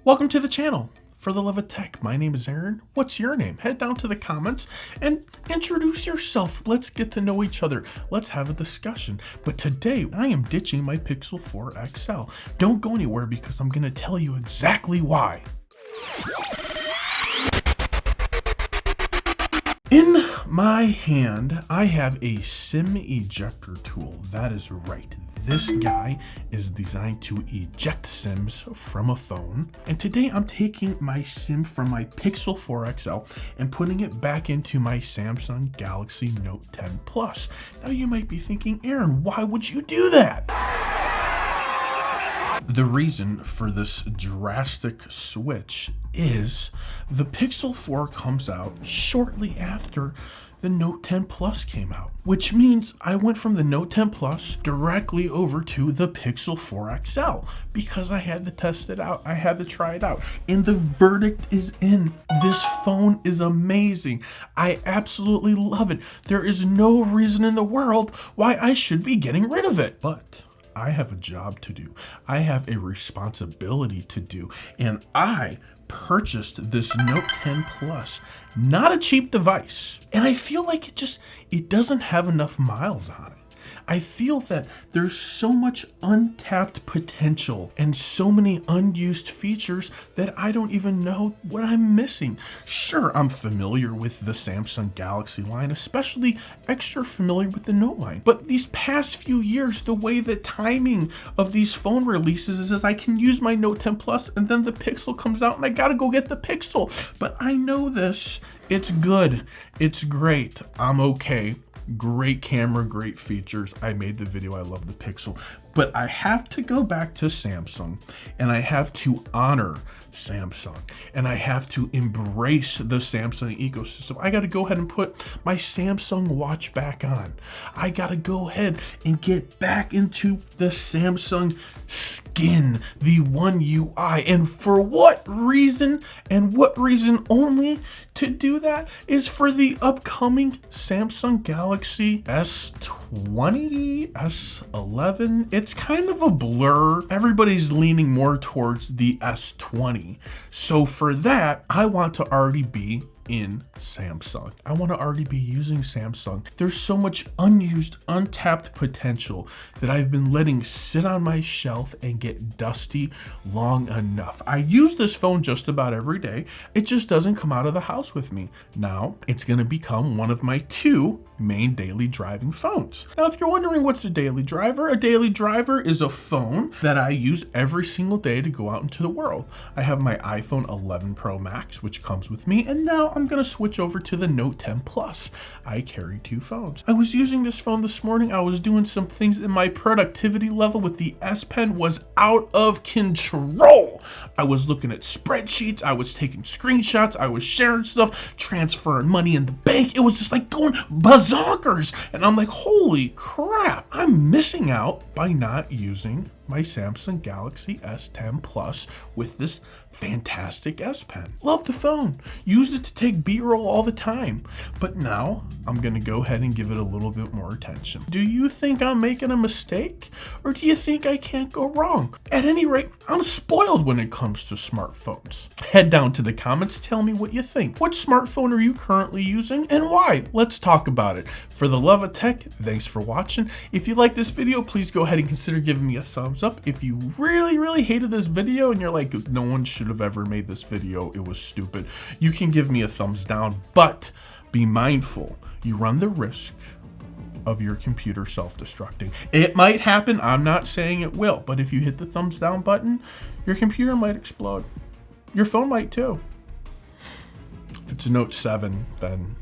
Welcome to the channel. For the love of tech, my name is Aaron. What's your name? Head down to the comments and introduce yourself. Let's get to know each other. Let's have a discussion. But today, I am ditching my Pixel 4 XL. Don't go anywhere because I'm going to tell you exactly why. In my hand, I have a SIM ejector tool. That is right. This guy is designed to eject SIMs from a phone. And today I'm taking my SIM from my Pixel 4 XL and putting it back into my Samsung Galaxy Note 10 Plus. Now you might be thinking, Aaron, why would you do that? The reason for this drastic switch is the Pixel 4 comes out shortly after the Note 10 Plus came out, which means I went from the Note 10 Plus directly over to the Pixel 4 XL because I had to test it out. I had to try it out, and the verdict is in. This phone is amazing. I absolutely love it. There is no reason in the world why I should be getting rid of it, but I have a job to do. I have a responsibility to do, and I purchased this Note 10 Plus, not a cheap device. And I feel like it doesn't have enough miles on it. I feel that there's so much untapped potential and so many unused features that I don't even know what I'm missing. Sure, I'm familiar with the Samsung Galaxy line, especially extra familiar with the Note line. But these past few years, the way the timing of these phone releases is I can use my Note 10 Plus and then the Pixel comes out and I gotta go get the Pixel. But I know this, it's good, it's great, I'm okay. Great camera, great features. I made the video, I love the Pixel. But I have to go back to Samsung and I have to honor Samsung and I have to embrace the Samsung ecosystem. I got to go ahead and put my Samsung watch back on. I got to go ahead and get back into the Samsung skin, the One UI. And for what reason and what reason only to do that is for the upcoming Samsung Galaxy S20, S11. It's kind of a blur. Everybody's leaning more towards the S20. So for that, I want to already be in Samsung. I want to already be using Samsung. There's so much unused, untapped potential that I've been letting sit on my shelf and get dusty long enough. I use this phone just about every day. It just doesn't come out of the house with me. Now it's going to become one of my two main daily driving phones. Now, if you're wondering what's a daily driver is a phone that I use every single day to go out into the world. I have my iPhone 11 Pro Max, which comes with me, and now I'm going to switch over to the Note 10 Plus. I carry two phones. I was using this phone this morning. I was doing some things and my productivity level with the S Pen was out of control. I was looking at spreadsheets. I was taking screenshots. I was sharing stuff, transferring money in the bank. It was just like going bazonkers. And I'm like, holy crap, I'm missing out by not using my Samsung Galaxy S10 Plus with this fantastic S Pen. Love the phone. Use it to take B-roll all the time. But now I'm gonna go ahead and give it a little bit more attention. Do you think I'm making a mistake? Or do you think I can't go wrong? At any rate, I'm spoiled when it comes to smartphones. Head down to the comments, tell me what you think. What smartphone are you currently using and why? Let's talk about it. For the love of tech, thanks for watching. If you like this video, please go ahead and consider giving me a thumbs up. If you really hated this video and you're like, no one should have ever made this video, it was stupid, you can give me a thumbs down, but be mindful, you run the risk of your computer self-destructing. It might happen, I'm not saying it will, but if you hit the thumbs down button, your computer might explode. Your phone might too. If it's a Note 7, then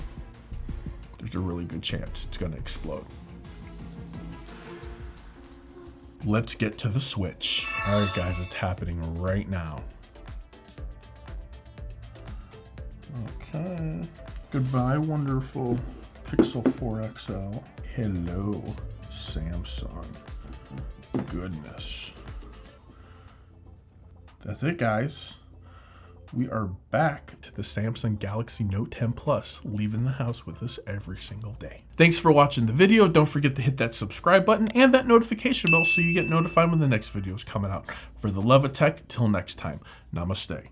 there's a really good chance it's gonna explode. Let's get to the switch. All right, guys, it's happening right now. Okay. Goodbye, wonderful Pixel 4 XL. Hello, Samsung. Goodness. That's it, guys. we are back to the Samsung Galaxy Note 10 Plus, leaving the house with us every single day. Thanks for watching the video. Don't forget to hit that subscribe button and that notification bell so you get notified when the next video is coming out. For the love of tech, till next time, namaste.